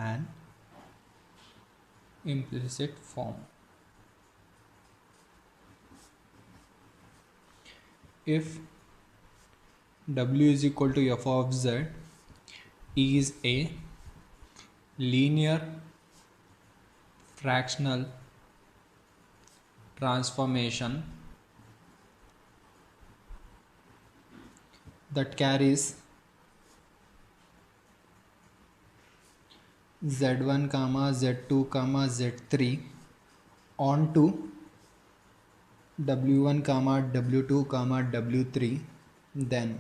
an implicit form. If W is equal to f of z is a linear fractional transformation that carries z1 comma z2 comma z3 onto w1 comma w2 comma w3, then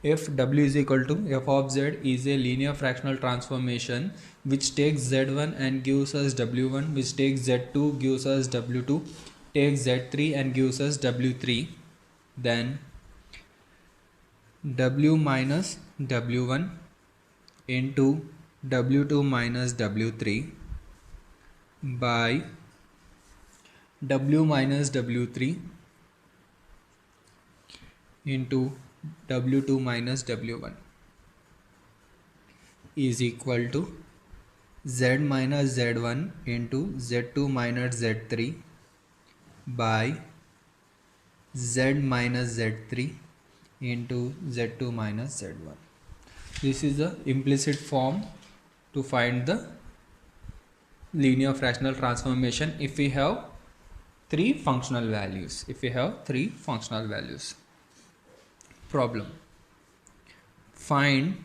if W is equal to f of z is a linear fractional transformation which takes z1 and gives us w1, which takes z2 gives us w2, takes z3 and gives us w3, then w minus w1 into w2 minus w3 by w minus w3 into w2 minus w1 is equal to z minus z1 into z2 minus z3 by z minus z3 into z2 minus z1. This is the implicit form to find the linear fractional transformation if we have three functional values. Problem: find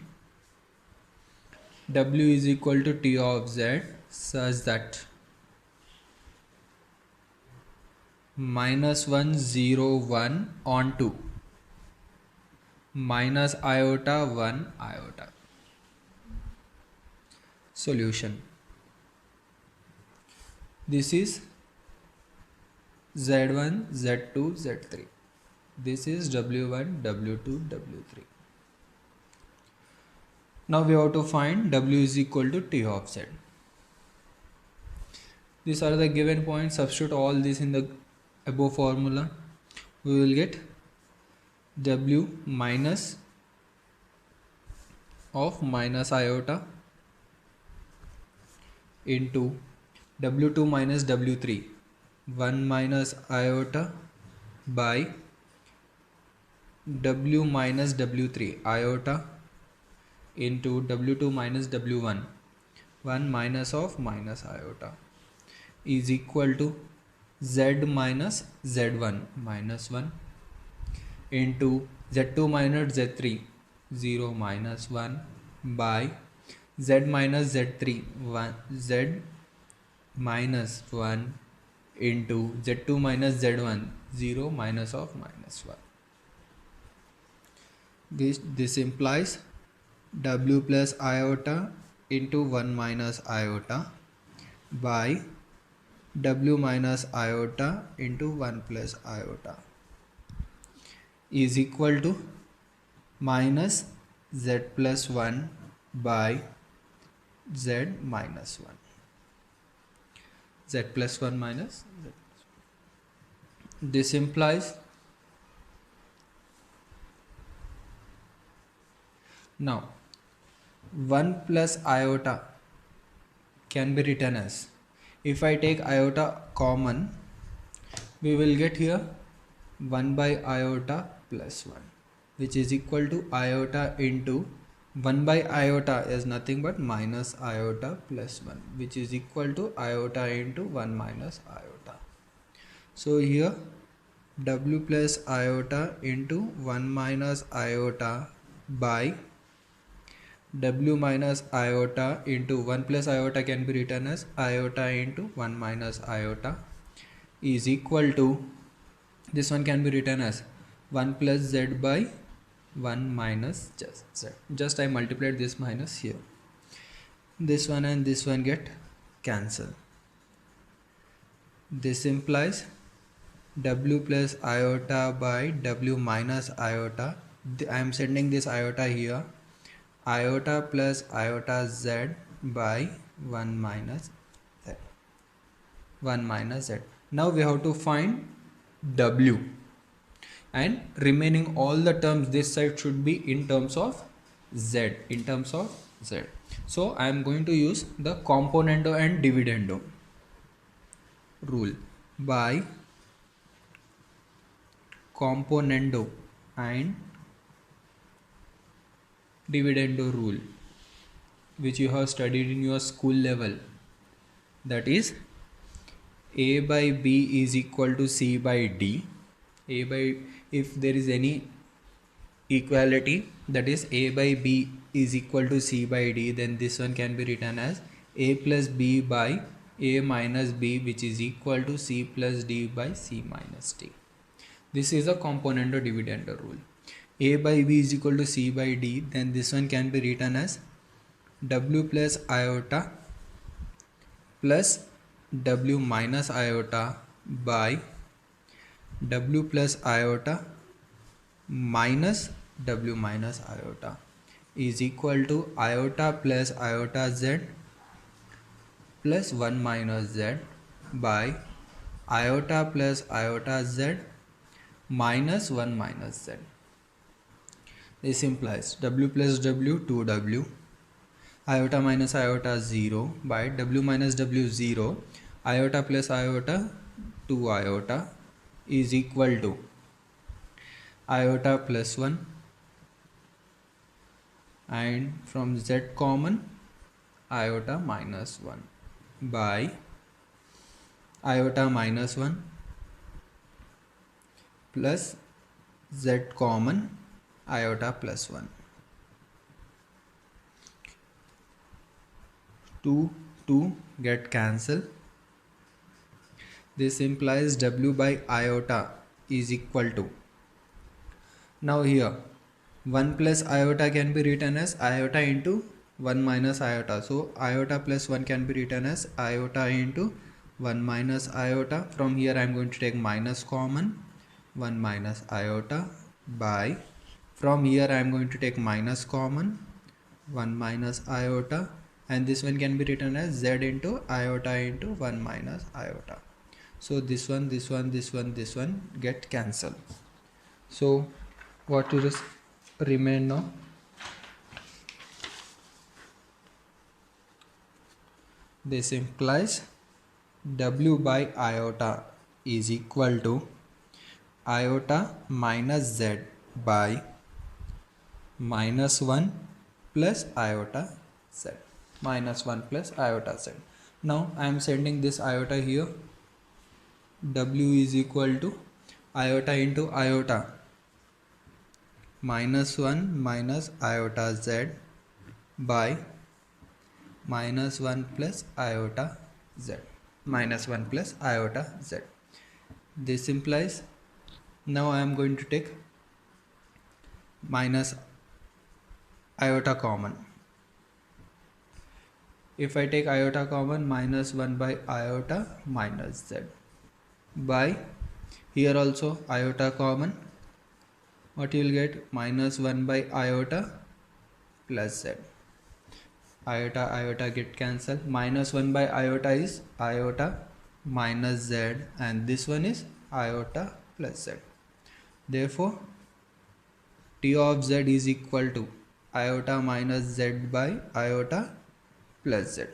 W is equal to T of Z such that minus 1 0 1 onto minus iota 1 iota. Solution: this is Z1 Z2 Z3, this is W1 W2 W3. Now we have to find W is equal to T of Z. These are the given points. Substitute all this in the above formula. We will get W minus of minus iota into W2 minus W3, 1 minus iota by W minus W3 iota into W2 minus W1, 1 minus of minus iota is equal to Z minus Z1 minus 1 into Z2 minus Z3 0 minus 1 by Z minus Z3 1 Z minus 1 into Z2 minus Z1 0 minus of minus 1. This implies W plus iota into 1 minus iota by W minus iota into 1 plus iota is equal to minus Z plus 1 by Z minus 1. Z plus 1 minus Z. This implies now 1 plus iota can be written as, if I take iota common, we will get here 1 by iota plus 1, which is equal to iota into 1 by iota is nothing but minus iota plus 1, which is equal to iota into 1 minus iota. So here W plus iota into 1 minus iota by W minus iota into 1 plus iota can be written as iota into 1 minus iota is equal to, this one can be written as 1 plus z by 1 minus just z. Just I multiplied this minus here. This one and this one get cancelled. This implies W plus iota by W minus iota. I am sending this iota here. Iota plus iota z by 1 minus z. 1 minus z. Now we have to find W, and remaining all the terms this side should be in terms of z, in terms of z. So I am going to use the componendo and dividendo rule. By componendo and dividendo rule, which you have studied in your school level, that is a by b is equal to c by d. A by, if there is any equality, that is a by b is equal to c by d, then this one can be written as a plus b by a minus b, which is equal to c plus d by c minus d. This is a componendo dividendo rule. A by b is equal to c by d, then this one can be written as w plus iota plus w minus iota by w plus iota minus w minus iota is equal to iota plus iota z plus 1 minus z by iota plus iota z minus 1 minus z. This implies w plus w 2w, iota minus iota 0 by w minus w 0, iota plus iota 2 iota is equal to iota plus 1, and from z common iota minus 1 by iota minus 1 plus z common iota plus 1. 2 get cancelled. This implies w by iota is equal to, now here 1 plus iota can be written as iota into 1 minus iota. So iota plus 1 can be written as iota into 1 minus iota. From here I am going to take minus common, 1 minus iota by, from here I am going to take minus common, 1 minus iota, and this one can be written as z into iota into 1 minus iota. So this one get cancelled. So what will remain now? This implies w by iota is equal to iota minus z by minus 1 plus iota z, minus 1 plus iota z. Now I am sending this iota here. W is equal to iota into iota minus 1 minus iota z by minus 1 plus iota z, minus 1 plus iota z. This implies, now I am going to take minus iota common. If I take iota common, minus 1 by iota minus z by, here also iota common, what you will get, minus 1 by iota plus z. Iota get cancelled. Minus 1 by iota is iota minus z, and this one is iota plus z. Therefore t of z is equal to iota minus z by iota plus z.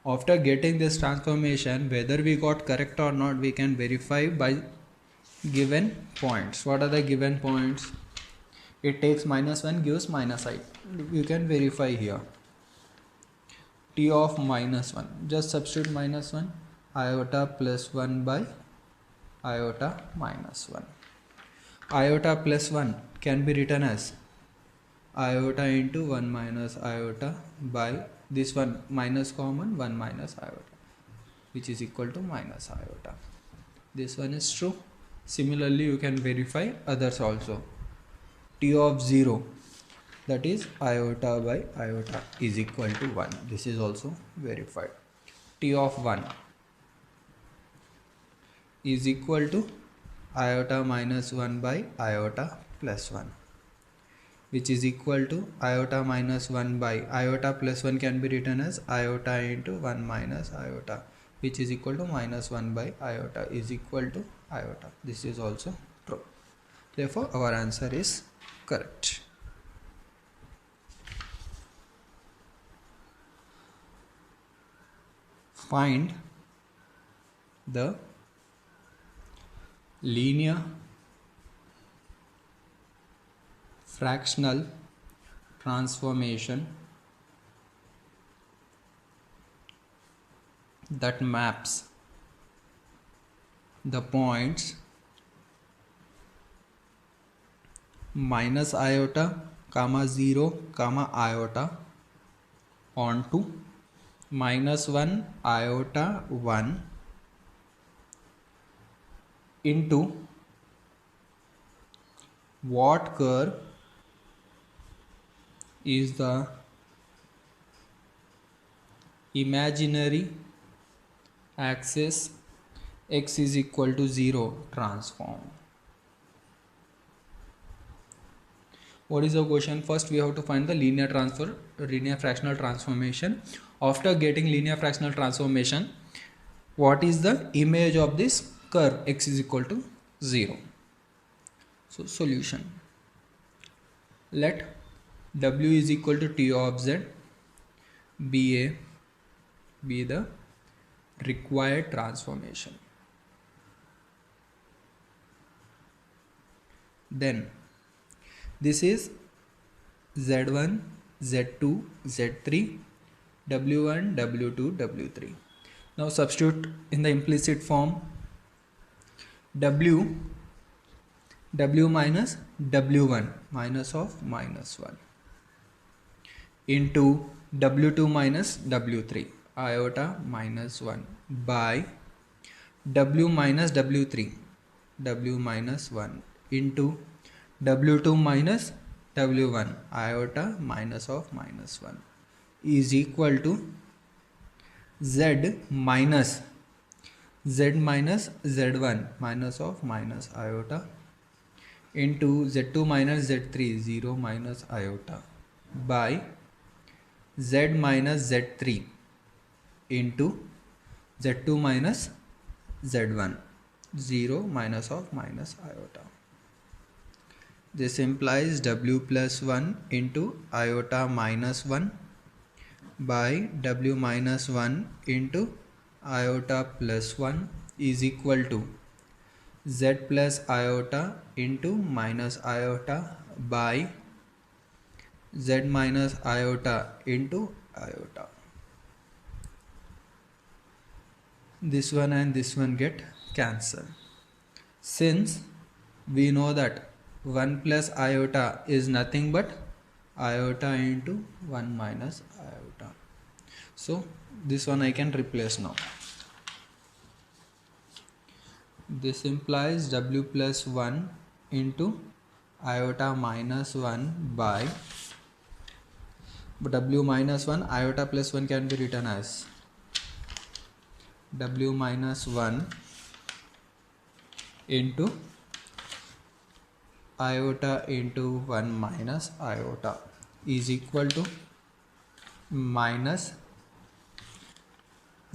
After getting this transformation, whether we got correct or not, we can verify by given points. What are the given points? It takes minus 1, gives minus I. You can verify here. T of minus 1, just substitute minus 1, iota plus 1 by iota minus 1. Iota plus 1 can be written as iota into 1 minus iota by this one minus common, 1 minus iota, which is equal to minus iota. This one is true. Similarly you can verify others also. T of 0, that is iota by iota, is equal to 1. This is also verified. T of 1 is equal to iota minus 1 by iota plus 1, which is equal to iota minus 1 by iota plus 1 can be written as iota into 1 minus iota, which is equal to minus 1 by iota, is equal to iota. This is also true. Therefore our answer is correct. find the linear fractional transformation that maps the points minus iota comma 0 comma iota onto minus 1 iota 1 into what curve is the imaginary axis x is equal to 0 transform. What is the question? First we have to find the linear fractional transformation. After getting linear fractional transformation, what is the image of this curve x is equal to 0? So solution, let w is equal to t of z be the required transformation. Then this is z1 z2 z3 w1 w2 w3. Now substitute in the implicit form w minus w1 minus of minus 1 into w2 minus w3 iota minus 1 by w minus w3 w minus 1 into w2 minus w1 iota minus of minus 1 is equal to z minus z1 minus of minus iota into z2 minus z3 0 minus iota by z minus z3 into z2 minus z1 0 minus of minus iota. This implies w plus 1 into iota minus 1 by w minus 1 into iota plus 1 is equal to z plus iota into minus iota by z minus iota into iota. This one and this one get cancelled. Since we know that 1 plus iota is nothing but iota into 1 minus iota. So this one I can replace now. This implies w plus 1 into iota minus 1 by w minus 1 iota plus 1 can be written as w minus 1 into iota into 1 minus iota is equal to minus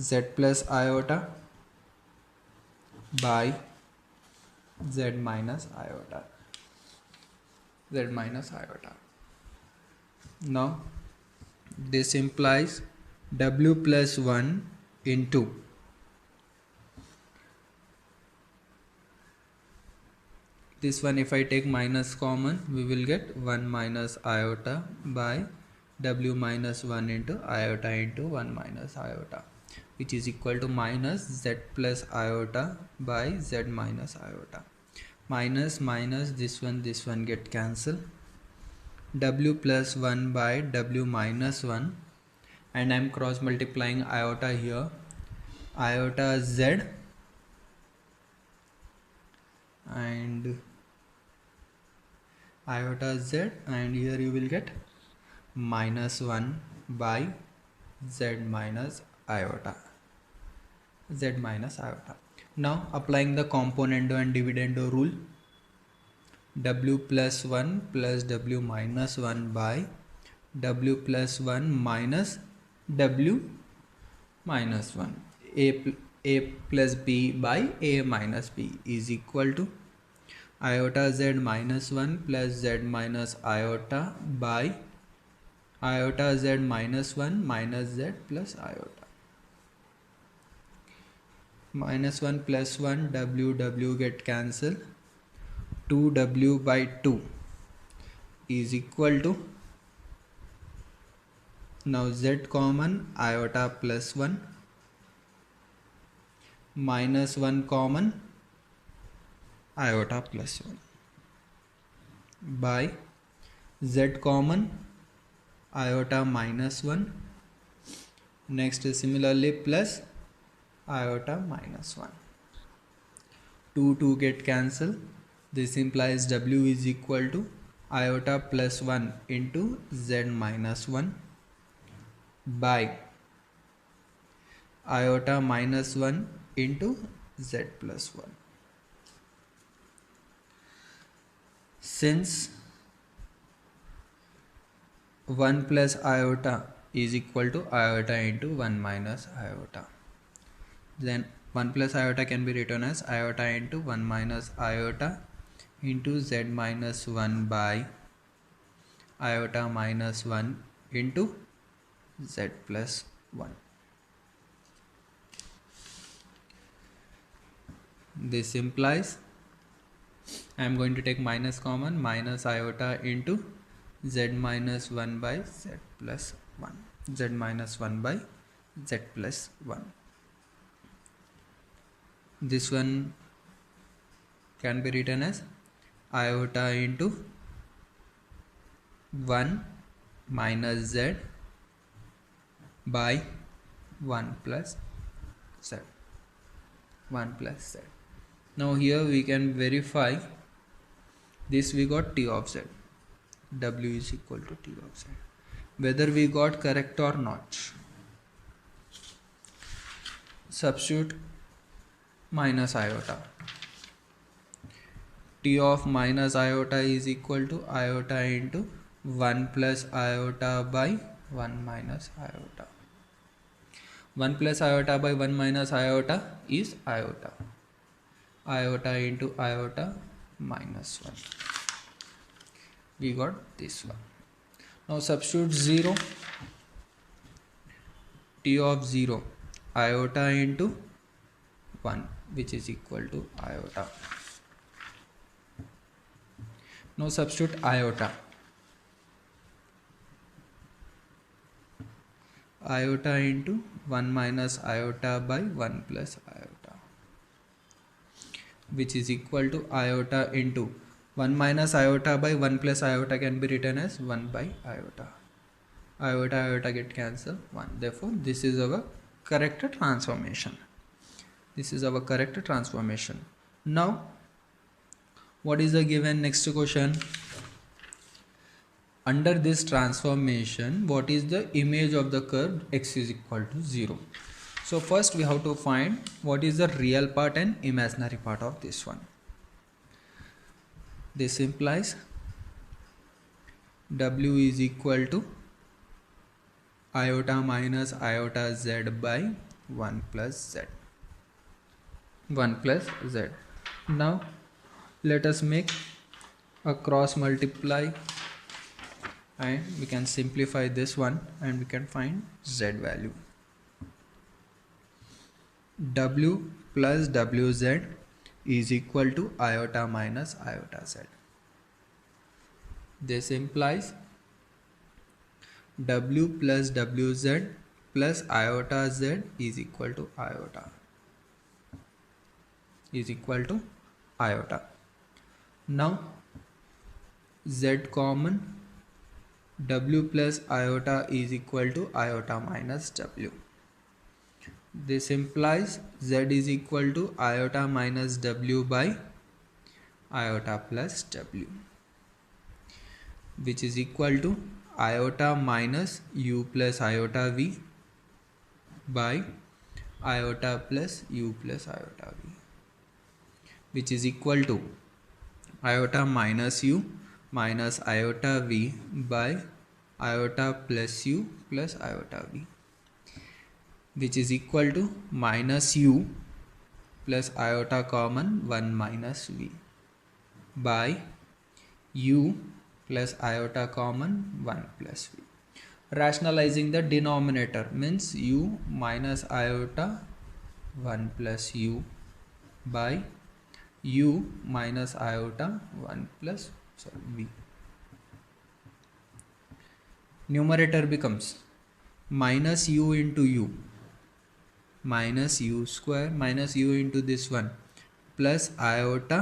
z plus iota by z minus iota. Now this implies w plus 1 into this one. If I take minus common, we will get 1 minus iota by w minus 1 into iota into 1 minus iota, which is equal to minus z plus iota by z minus iota. Minus this one get cancelled. W plus 1 by w minus 1, and I am cross multiplying iota here, iota z and iota z, and here you will get minus 1 by z minus iota. Now applying the componendo and dividendo rule, w plus 1 plus w minus 1 by w plus 1 minus w minus 1, a plus b by a minus b is equal to iota z minus 1 plus z minus iota by iota z minus 1 minus z plus iota. minus 1 plus 1, w get cancelled, 2w by 2 is equal to, now z common, iota plus 1 minus 1 common, iota plus 1 by z common, iota minus 1, next is similarly plus iota minus 1. 2 get cancelled. This implies w is equal to iota plus 1 into z minus 1 by iota minus 1 into z plus 1. Since 1 plus iota is equal to iota into 1 minus iota, then 1 plus iota can be written as iota into 1 minus iota into z minus 1 by iota minus 1 into z plus 1. This implies I am going to take minus common, minus iota into z minus 1 by z plus 1, z minus 1 by z plus 1. This one can be written as iota into 1 minus z by 1 plus z, 1 plus z. Now here we can verify this. We got t of z, w is equal to t of z, whether we got correct or not. Substitute minus iota, t of minus iota is equal to iota into 1 plus iota by 1 minus iota. 1 plus iota by 1 minus iota is iota, iota into iota minus 1. We got this one. Now substitute 0, t of 0, iota into 1, which is equal to iota. Now substitute iota, iota into 1 minus iota by 1 plus iota, which is equal to iota into 1 minus iota by 1 plus iota can be written as 1 by iota. Iota iota get cancelled, 1. Therefore this is our correct transformation. This is our correct transformation. Now what is the given next question? Under this transformation, what is the image of the curve x is equal to 0? So first we have to find what is the real part and imaginary part of this one. This implies w is equal to iota minus iota z by 1 plus z. 1 plus z. Now let us make a cross multiply and we can simplify this one and we can find z value. W plus wz is equal to iota minus iota z. This implies w plus wz plus iota z is equal to iota, is equal to iota. Now z common, w plus iota is equal to iota minus w. This implies z is equal to iota minus w by iota plus w, which is equal to iota minus u plus iota v by iota plus u plus iota v, which is equal to iota minus u minus iota v by iota plus u plus iota v, which is equal to minus u plus iota common 1 minus v by u plus iota common 1 plus v. Rationalizing the denominator means u minus iota 1 plus u by u minus iota 1 plus v. Numerator becomes minus u into u minus u square minus u into this one plus iota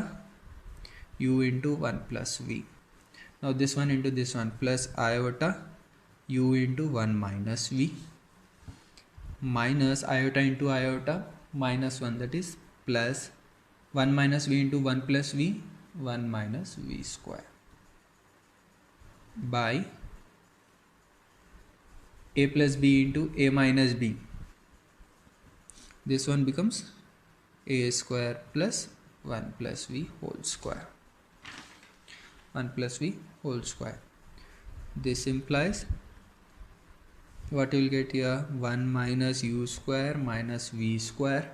u into 1 plus v. Now this one into this one plus iota u into 1 minus v minus iota into iota minus 1, that is plus 1 minus v into 1 plus v, 1 minus v square by a plus b into a minus b. This one becomes a square plus 1 plus v whole square. 1 plus v whole square. This implies what you will get here, 1 minus u square minus v square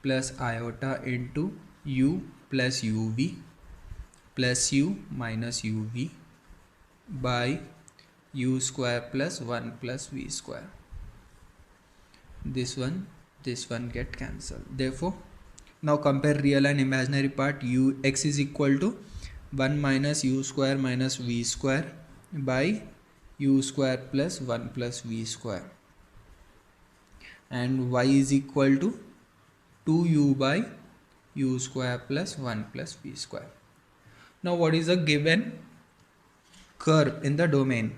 plus iota into u plus uv plus u minus uv by u square plus 1 plus v square. This one get cancelled. Therefore, now compare real and imaginary part. X is equal to 1 minus u square minus v square by u square plus 1 plus v square, and y is equal to 2u by u square plus 1 plus v square. Now what is a given curve in the domain?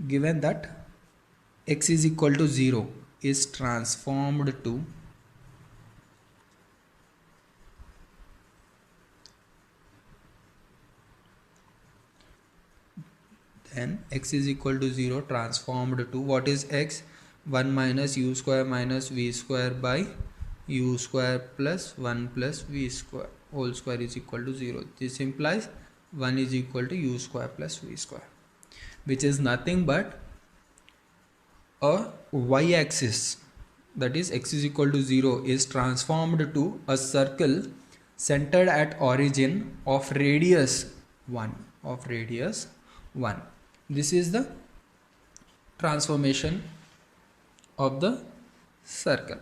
Given that x is equal to 0 is transformed to then x is equal to 0 transformed to what is x? 1 minus u square minus v square by u square plus 1 plus v square whole square is equal to 0. This implies 1 is equal to u square plus v square, which is nothing but a y-axis, that is x is equal to 0 is transformed to a circle centered at origin of radius 1 This is the transformation of the circle.